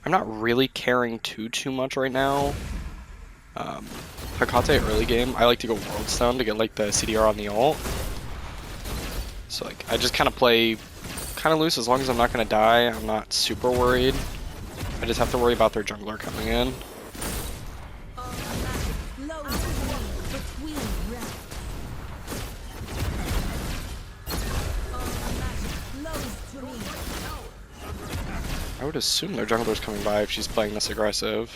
I'm not really caring too much right now. Hecate early game, I like to go World Stone to get like the CDR on the ult. So like I just kind of play kind of loose as long as I'm not gonna die. I'm not super worried. I just have to worry about their jungler coming in. I would assume their jungler's coming by if she's playing this aggressive.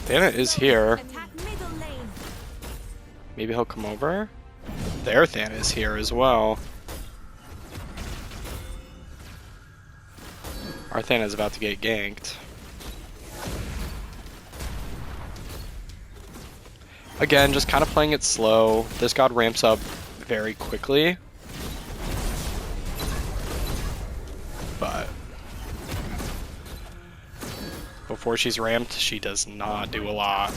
Dana is here. Maybe he'll come over? Their Thana is here as well. Our Thana is about to get ganked. Again, just kind of playing it slow. This god ramps up very quickly. But before she's ramped, she does not do a lot.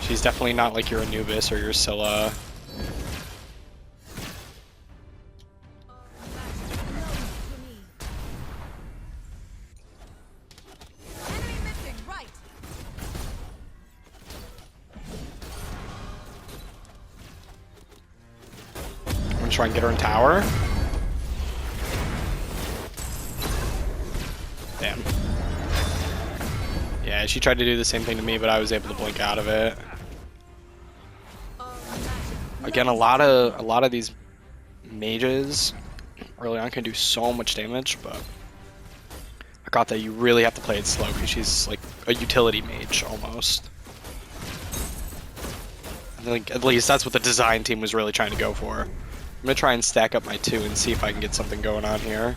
She's definitely not like your Anubis or your Scylla. I'm gonna try and get her in tower. Damn. Yeah, she tried to do the same thing to me, but I was able to blink out of it. Again, a lot of these mages early on can do so much damage, but I got that you really have to play it slow because she's like a utility mage almost. I think at least that's what the design team was really trying to go for. I'm gonna try and stack up my 2 and see if I can get something going on here.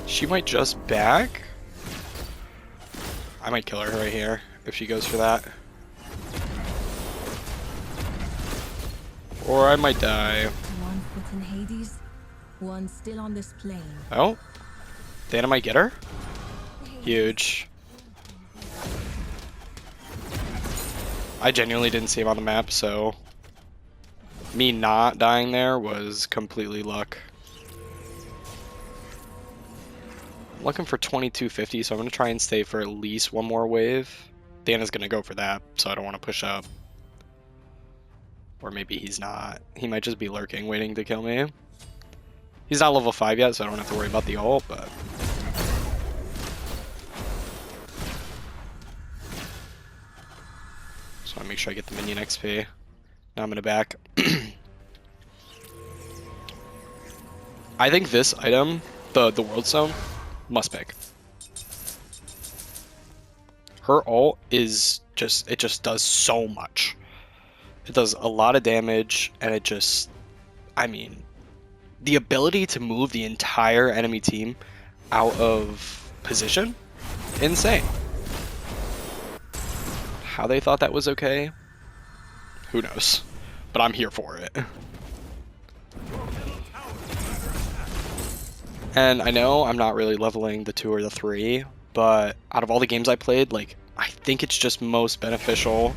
She might just back. I might kill her right here if she goes for that. Or I might die. One foot in Hades, one still on this plane. Oh, Dana might get her. Huge. I genuinely didn't see him on the map, so me not dying there was completely luck. I'm looking for 2250, so I'm gonna try and stay for at least one more wave. Dana's gonna go for that, so I don't want to push up. Or maybe he's not. He might just be lurking, waiting to kill me. He's not level 5 yet, so I don't have to worry about the ult, but... Just want to make sure I get the minion XP. Now I'm gonna back. I think this item, the World Stone, must pick. Her ult is just, it just does so much. It does a lot of damage, and it just, I mean, the ability to move the entire enemy team out of position, insane. How they thought that was okay, who knows? But I'm here for it. And I know I'm not really leveling the 2 or the 3, but out of all the games I played, like, I think it's just most beneficial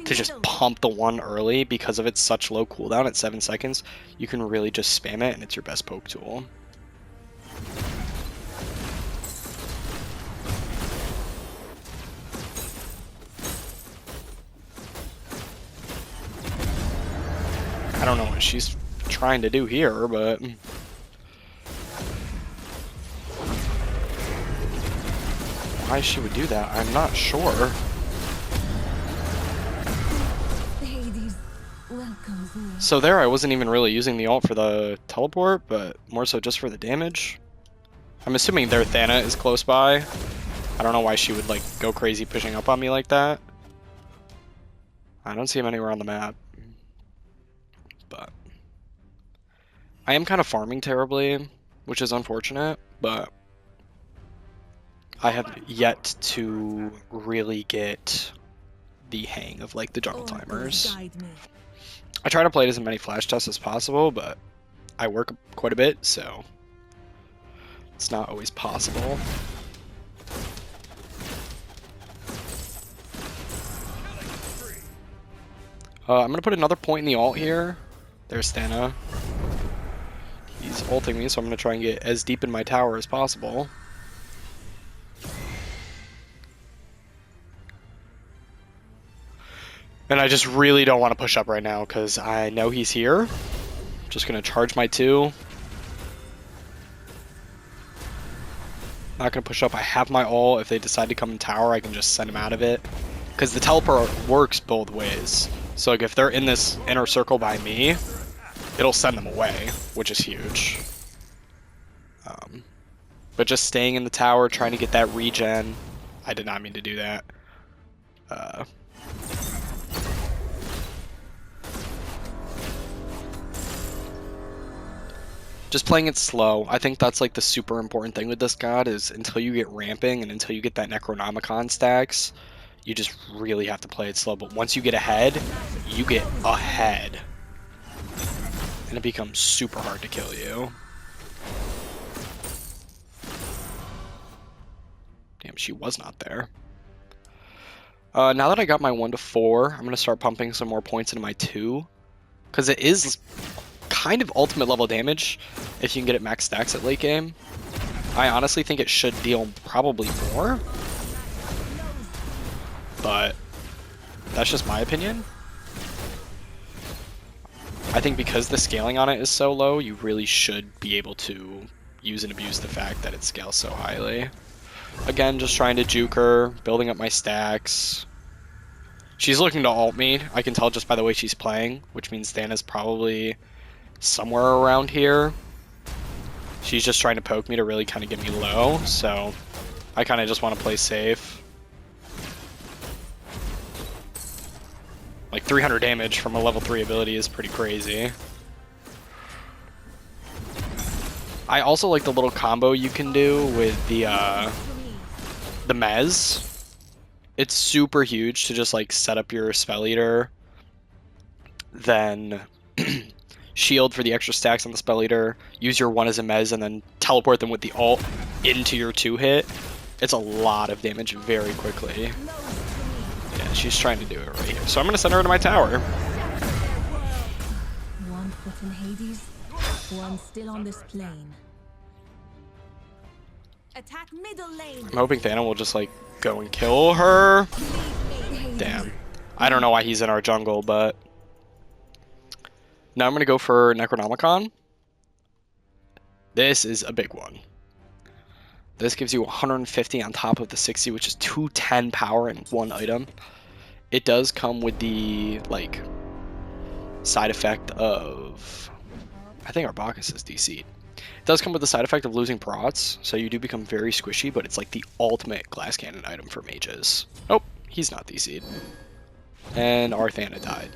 to just pump the 1 early because of its such low cooldown at 7 seconds. You can really just spam it and it's your best poke tool. I don't know what she's trying to do here, but... why she would do that, I'm not sure. So there, I wasn't even really using the ult for the teleport, but more so just for the damage. I'm assuming their Thana is close by. I don't know why she would like go crazy pushing up on me like that. I don't see him anywhere on the map. But I am kind of farming terribly, which is unfortunate, but I have yet to really get the hang of like the jungle timers. I try to play as many flash tests as possible, but I work quite a bit, so it's not always possible. I'm going to put another point in the ult here. There's Thana. He's ulting me, so I'm going to try and get as deep in my tower as possible. And I just really don't want to push up right now because I know he's here. Just going to charge my 2. Not going to push up. I have my ult. If they decide to come in tower, I can just send them out of it. Because the teleport works both ways. So like if they're in this inner circle by me, it'll send them away, which is huge. But just staying in the tower, trying to get that regen. I did not mean to do that. Just playing it slow. I think that's like the super important thing with this god is until you get ramping and until you get that Necronomicon stacks, you just really have to play it slow. But once you get ahead, you get ahead. And it becomes super hard to kill you. Damn, she was not there. Now that I got my 1 to 4, I'm going to start pumping some more points into my 2. Because it is kind of ultimate level damage if you can get it max stacks at late game. I honestly think it should deal probably more. But that's just my opinion. I think because the scaling on it is so low, you really should be able to use and abuse the fact that it scales so highly. Again, just trying to juke her, building up my stacks. She's looking to ult me. I can tell just by the way she's playing, which means Thana's probably somewhere around here. She's just trying to poke me to really kind of get me low, so I kind of just want to play safe. Like 300 damage from a level 3 ability is pretty crazy. I also like the little combo you can do with the Mez. It's super huge to just like set up your spell eater, then shield for the extra stacks on the spell eater, use your 1 as a Mez, and then teleport them with the ult into your 2 hit. It's a lot of damage very quickly. Yeah, she's trying to do it right here. So I'm going to send her to my tower. One foot in Hades, one still on this plane. Attack middle lane. I'm hoping Thana will just like go and kill her. Damn. I don't know why he's in our jungle, but now I'm going to go for Necronomicon. This is a big one. This gives you 150 on top of the 60, which is 210 power in 1 item. It does come with the like side effect of, I think our Bacchus is DC'd. It does come with the side effect of losing prots, so you do become very squishy, but it's like the ultimate glass cannon item for mages. Oh, he's not DC'd. And our Thana died.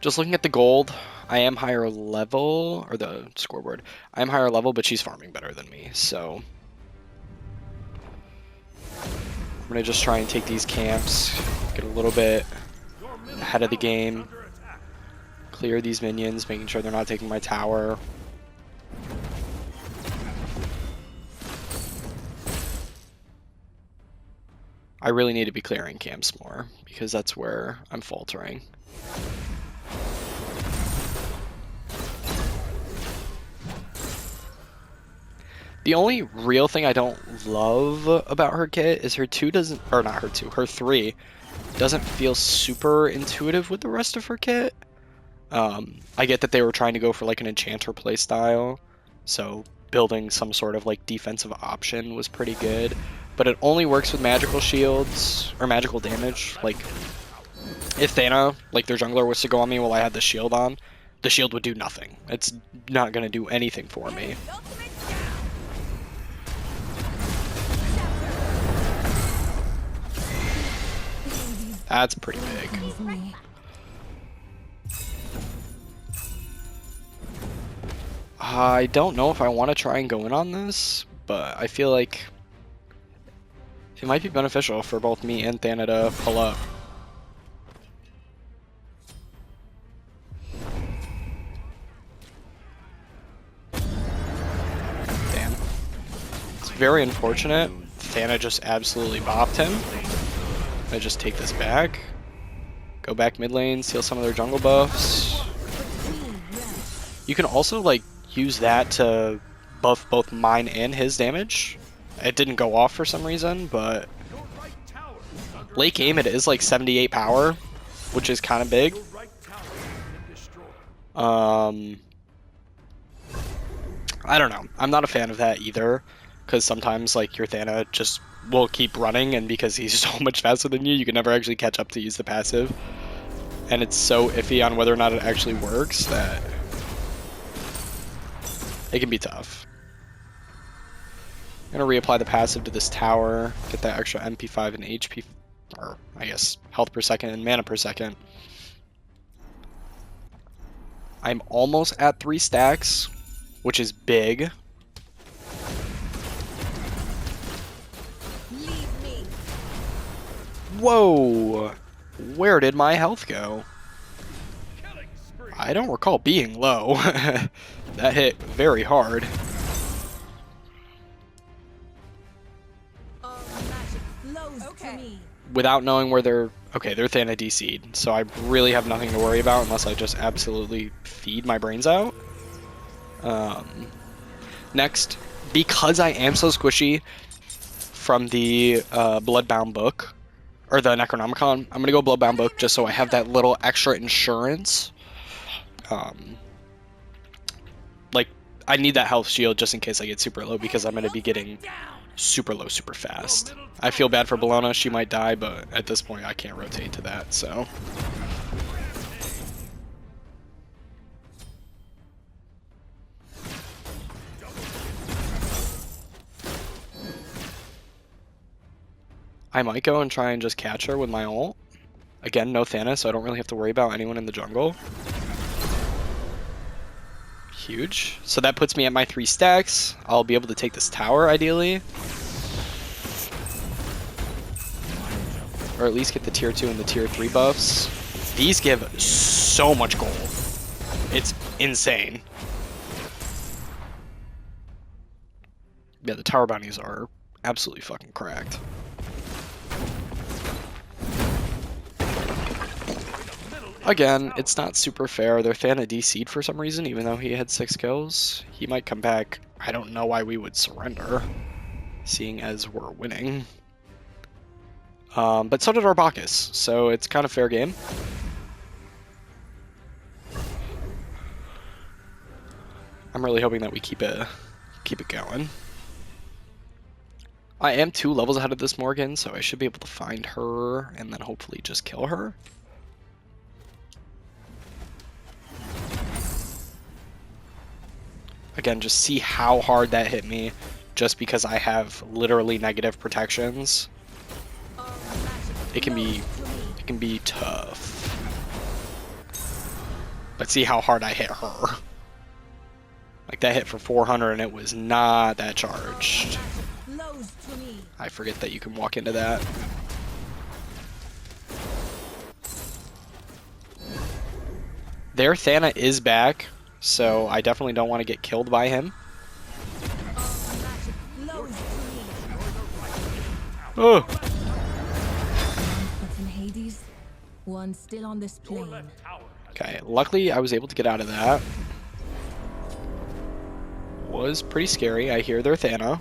Just looking at the gold, I am higher level, or the scoreboard. I am higher level, but she's farming better than me, so I'm going to just try and take these camps, get a little bit ahead of the game, clear these minions, making sure they're not taking my tower. I really need to be clearing camps more, because that's where I'm faltering. The only real thing I don't love about her kit is her 2 doesn't, or not her 2, her 3 doesn't feel super intuitive with the rest of her kit. I get that they were trying to go for like an enchanter playstyle, so building some sort of like defensive option was pretty good, but it only works with magical shields, or magical damage. Like, if Thana, like their jungler, was to go on me while I had the shield on, the shield would do nothing. It's not going to do anything for me. That's pretty big. I don't know if I want to try and go in on this, but I feel like it might be beneficial for both me and Thana to pull up. very unfortunate. Thana just absolutely bopped him. I just take this back. Go back mid lane, steal some of their jungle buffs. You can also, like, use that to buff both mine and his damage. It didn't go off for some reason, but late game it is like 78 power, which is kind of big. I don't know. I'm not a fan of that either, because sometimes like your Thana just will keep running, and because he's so much faster than you, you can never actually catch up to use the passive. And it's so iffy on whether or not it actually works that it can be tough. I'm gonna reapply the passive to this tower, get that extra MP5 and HP, or I guess health per second and mana per second. I'm almost at 3 stacks, which is big. Whoa! Where did my health go? I don't recall being low. That hit very hard. Without knowing where they're... Okay, they're Thana DC'd, so I really have nothing to worry about unless I just absolutely feed my brains out. Next, because I am so squishy from the Bloodbound book, or the Necronomicon, I'm gonna go Bloodbound book just so I have that little extra insurance. Like, I need that health shield just in case I get super low, because I'm gonna be getting super low super fast. I feel bad for Bellona, she might die, but at this point I can't rotate to that, so. I might go and try and just catch her with my ult. Again, no Thana, so I don't really have to worry about anyone in the jungle. Huge. So that puts me at my 3 stacks. I'll be able to take this tower, ideally. Or at least get the tier 2 and the tier 3 buffs. These give so much gold. It's insane. Yeah, the tower bounties are absolutely fucking cracked. Again, it's not super fair. Their Thana DC'd for some reason, even though he had 6 kills. He might come back. I don't know why we would surrender, seeing as we're winning. But so did our Bacchus, so it's kind of fair game. I'm really hoping that we keep it going. I am 2 levels ahead of this Morgan, so I should be able to find her and then hopefully just kill her. Again, just see how hard that hit me, just because I have literally negative protections. It can be tough. But see how hard I hit her. Like, that hit for 400 and it was not that charged. I forget that you can walk into that. Their Thana is back, so I definitely don't want to get killed by him. Oh! One still on this plane. Okay, luckily I was able to get out of that. Was pretty scary. I hear their Thana.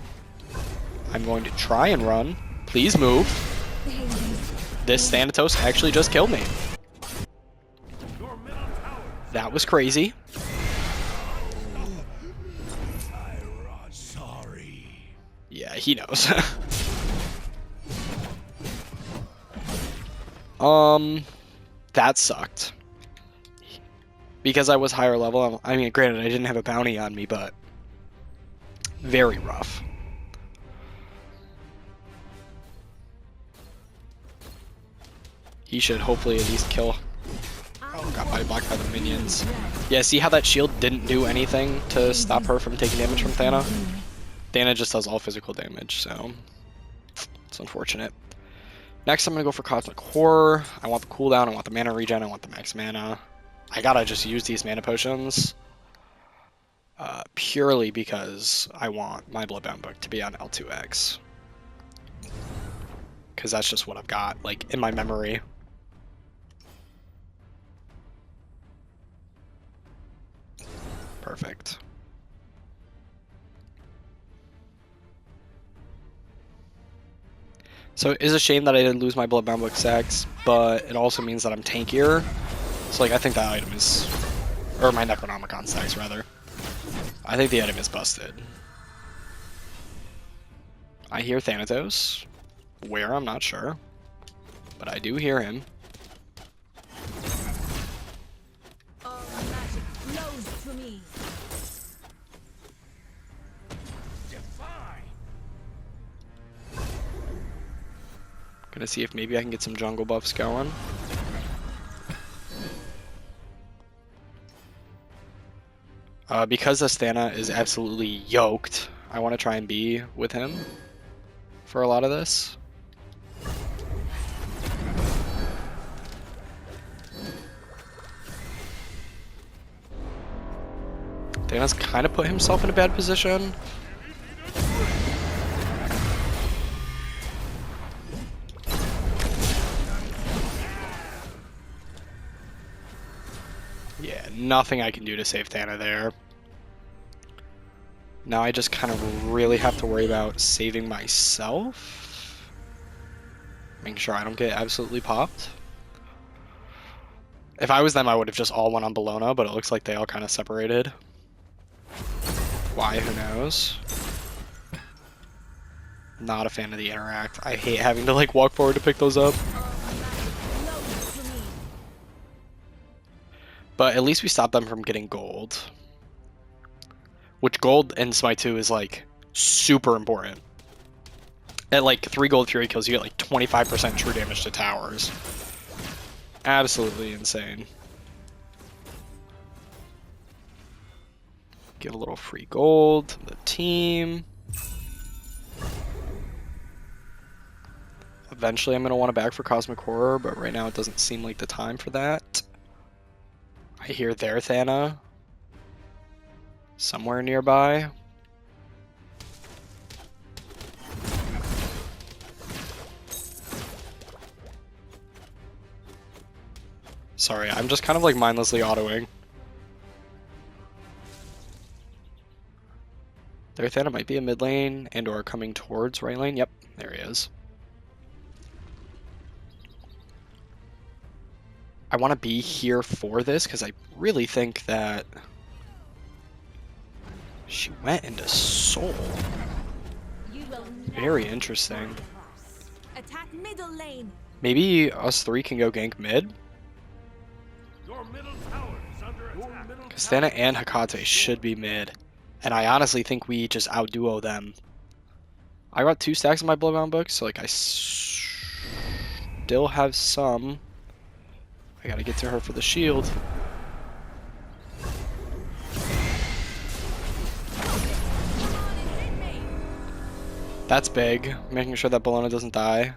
I'm going to try and run. Please move. This Thanatos actually just killed me. That was crazy. Yeah, he knows. That sucked. Because I was higher level, I mean, granted, I didn't have a bounty on me, but very rough. He should hopefully at least kill. Oh, got body blocked by the minions. Yeah, see how that shield didn't do anything to stop her from taking damage from Thana? Thana just does all physical damage, so it's unfortunate. Next, I'm going to go for Cosmic Horror. I want the cooldown, I want the mana regen, I want the max mana. I gotta just use these mana potions. purely because I want my Bloodbound book to be on L2X. Because that's just what I've got, like, in my memory. Perfect. So it is a shame that I didn't lose my Bloodbound book stacks, but it also means that I'm tankier. So, like, I think that item is... Or my Necronomicon stacks, rather. I think the item is busted. I hear Thanatos. Where, I'm not sure. But I do hear him. All magic flows through me. Gonna see if maybe I can get some jungle buffs going. Because Asthana is absolutely yoked, I want to try and be with him for a lot of this. Asthana's kind of put himself in a bad position. Yeah, nothing I can do to save Thana there. Now I just kind of really have to worry about saving myself. Making sure I don't get absolutely popped. If I was them, I would have just all went on Bologna, but it looks like they all kind of separated. Why? Who knows? Not a fan of the interact. I hate having to like walk forward to pick those up. But at least we stopped them from getting gold. Which gold in Smite 2 is like super important. At like 3 gold Fury kills, you get like 25% true damage to towers. Absolutely insane. Give a little free gold to the team. Eventually I'm going to want to back for Cosmic Horror, but right now it doesn't seem like the time for that. I hear their Thana somewhere nearby. Sorry, I'm just kind of like mindlessly autoing. Their Thana might be in mid lane and or coming towards right lane. Yep, there he is. I want to be here for this because I really think that she went into Soul. Very interesting. Attack middle lane. Maybe us three can go gank mid? Because Thana and Hecate should be mid. And I honestly think we just outduo them. I got 2 stacks of my Bloodbound books, so like I still have some. I gotta get to her for the shield. That's big, making sure that Bologna doesn't die.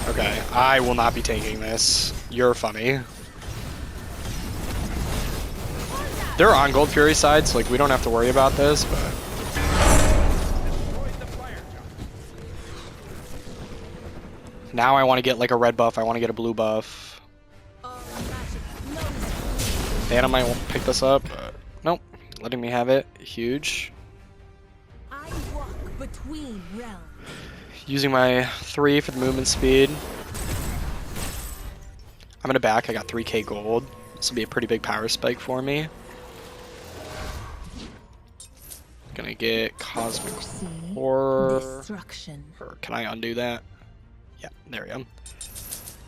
Okay, I will not be taking this. You're funny. They're on Gold Fury side, so like we don't have to worry about this, but now I want to get like a red buff, I want to get a blue buff. Thana might won't pick this up, but nope. Letting me have it. Huge. I walk between realms. Using my 3 for the movement speed. I'm gonna back, I got 3k gold. This will be a pretty big power spike for me. Gonna get Cosmic Horror. Destruction. Or can I undo that? Yeah, there we go.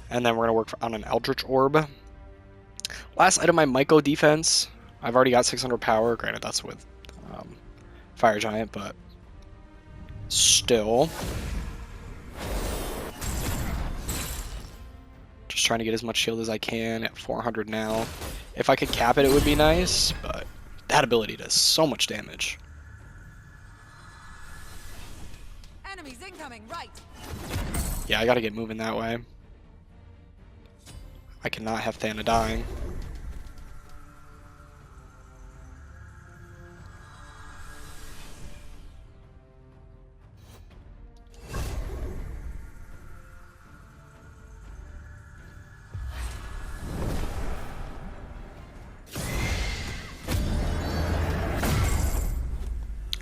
And then we're gonna work on an Eldritch Orb. Last item, my Myco defense. I've already got 600 power. Granted, that's with Fire Giant, but still. Just trying to get as much shield as I can at 400 now. If I could cap it, it would be nice, but that ability does so much damage. Enemies incoming, right. Yeah, I gotta get moving that way. I cannot have Thana dying.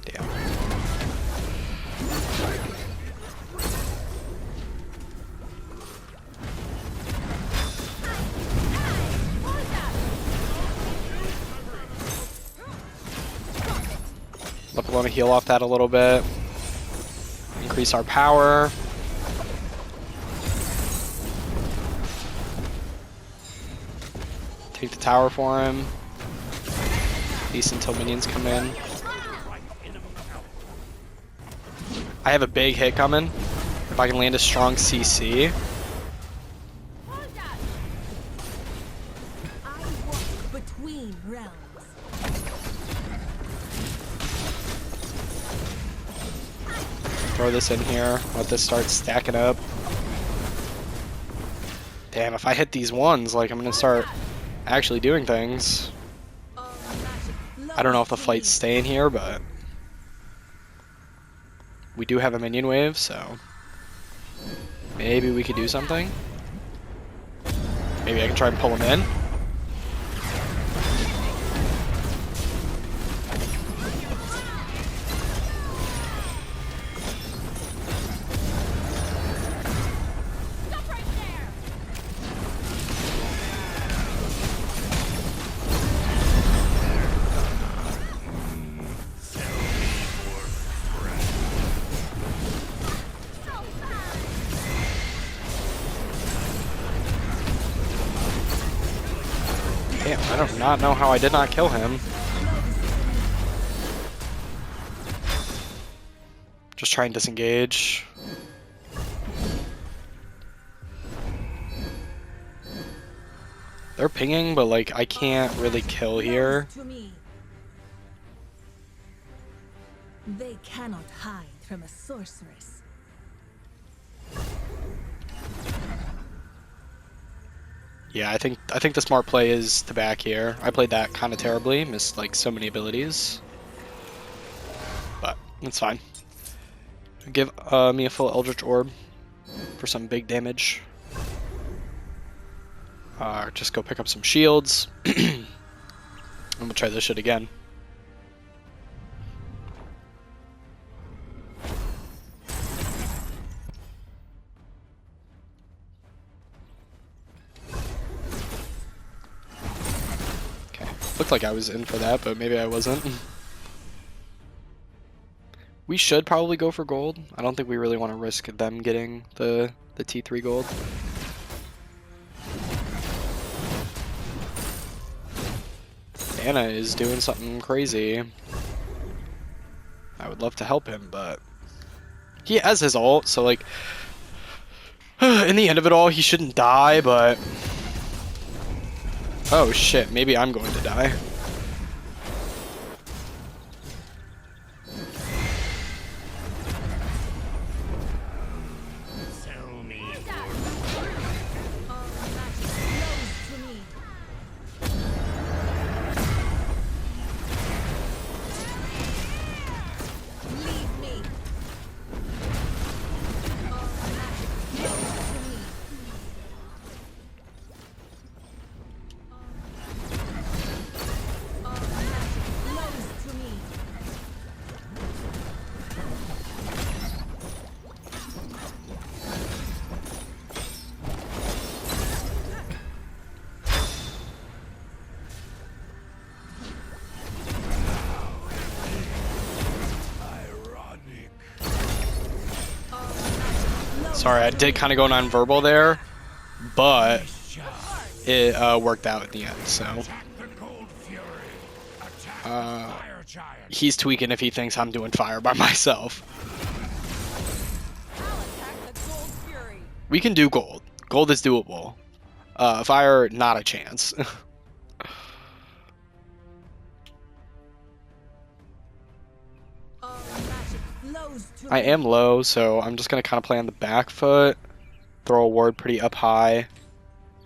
Damn. Look, want to heal off that a little bit. Increase our power. Take the tower for him. At least until minions come in. I have a big hit coming. If I can land a strong CC. I walk between realms. Throw this in here. Let this start stacking up. Damn, if I hit these ones, like, I'm gonna start actually doing things. I don't know if the fight's staying here, but we do have a minion wave, so maybe we could do something. Maybe I can try and pull him in. Damn, I do not know how I did not kill him. Just try and disengage. They're pinging, but like I can't really kill here. They cannot hide from a sorceress. Yeah, I think the smart play is to back here. I played that kind of terribly, missed like so many abilities, but it's fine. Give me a full Eldritch Orb for some big damage. Just go pick up some shields. I'm gonna try this shit again. Looked like I was in for that, but maybe I wasn't. We should probably go for gold. I don't think we really want to risk them getting the T3 gold. Anna is doing something crazy. I would love to help him, but he has his ult, so like in the end of it all, he shouldn't die, but oh shit, maybe I'm going to die. Sorry, I did kind of go non-verbal there, but it worked out at the end, so. He's tweaking if he thinks I'm doing fire by myself. We can do gold. Gold is doable. Fire, not a chance. flows to I am low, so I'm just going to kind of play on the back foot. Throw a ward pretty up high.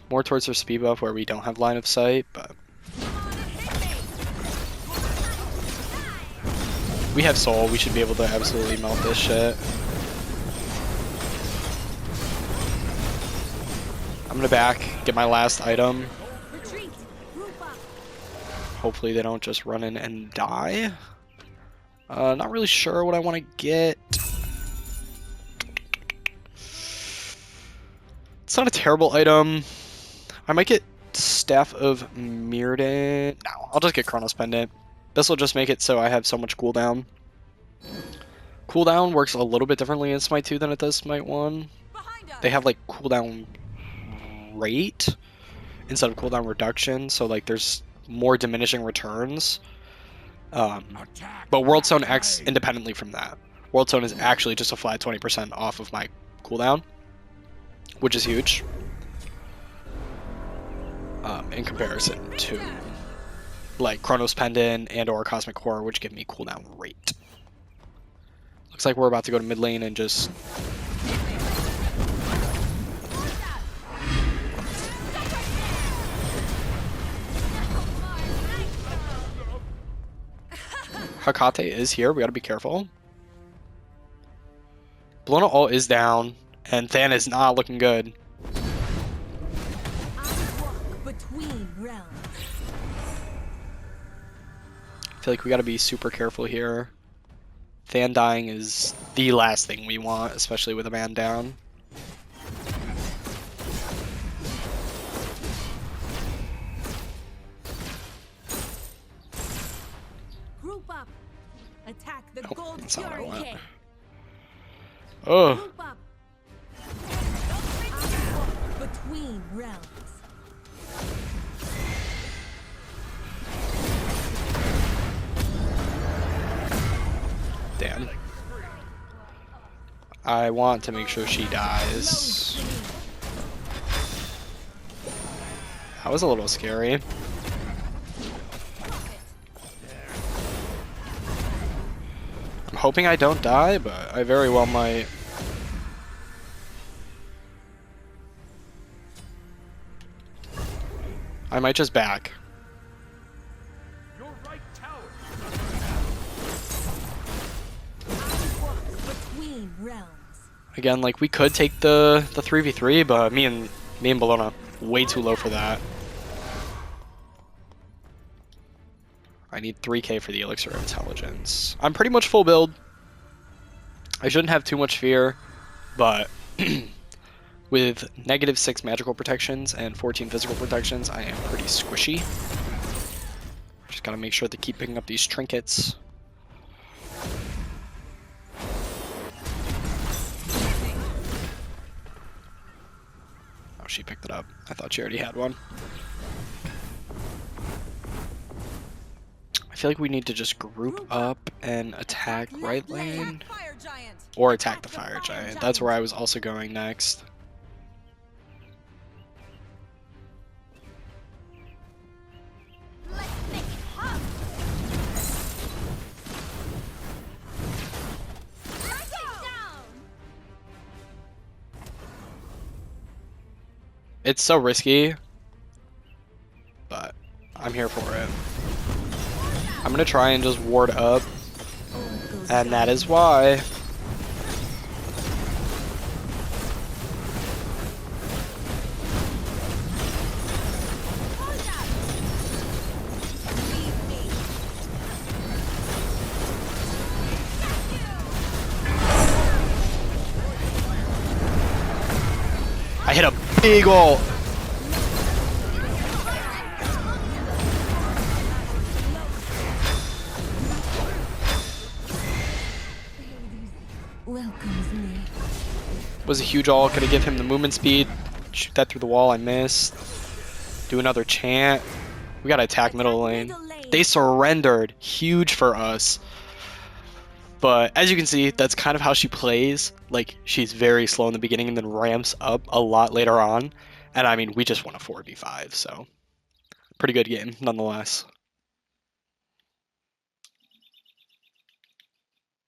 More towards her speed buff where we don't have line of sight, but... We have soul, we should be able to absolutely melt this shit. I'm gonna back, get my last item. retreat. Group up. Hopefully they don't just run in and die. Not really sure what I want to get. It's not a terrible item. I might get Staff of Mirrodin. No, I'll just get Chronos Pendant. This will just make it so I have so much cooldown. Cooldown works a little bit differently in Smite 2 than it does Smite 1. Behind us. They have like cooldown rate instead of cooldown reduction, so like there's more diminishing returns. But World Stone acts independently from that. World Stone is actually just a flat 20% off of my cooldown, which is huge in comparison to like Chronos Pendant and or Cosmic Core, which give me cooldown rate. Looks like we're about to go to mid lane and just Hecate is here, we gotta be careful. Bologna ult is down, and Than is not looking good. I walk between realms. I feel like we gotta be super careful here. Than dying is the last thing we want, especially with a man down. Group up. Attack the Oh, gold that's not what I fury want. king. Oh, Group up. I walk between realms. damn. I want to make sure she dies. That was a little scary. I'm hoping I don't die, but I very well might. I might just back. Your right tower. I walk between realms. Again, like we could take the 3v3, but me and Bologna way too low for that. I need 3k for the Elixir of Intelligence. I'm pretty much full build. I shouldn't have too much fear, but with -6 magical protections and 14 physical protections, I am pretty squishy. Just gotta make sure to keep picking up these trinkets. Oh, she picked it up. I thought she already had one. I feel like we need to just group up and attack right lane. Fire giant. Or attack the fire giant. That's where I was also going next. Let's make it hot. Let's get down. It's so risky, but I'm here for it. I'm gonna try and just ward up, and that is why. I hit a big ult. Welcomes me. Was a huge ult, gonna give him the movement speed. Shoot that through the wall, I missed. Do another chant. We gotta attack middle lane. They surrendered. Huge for us. But as you can see, that's kind of how she plays. Like, she's very slow in the beginning and then ramps up a lot later on. And I mean, we just won a 4v5, so pretty good game nonetheless.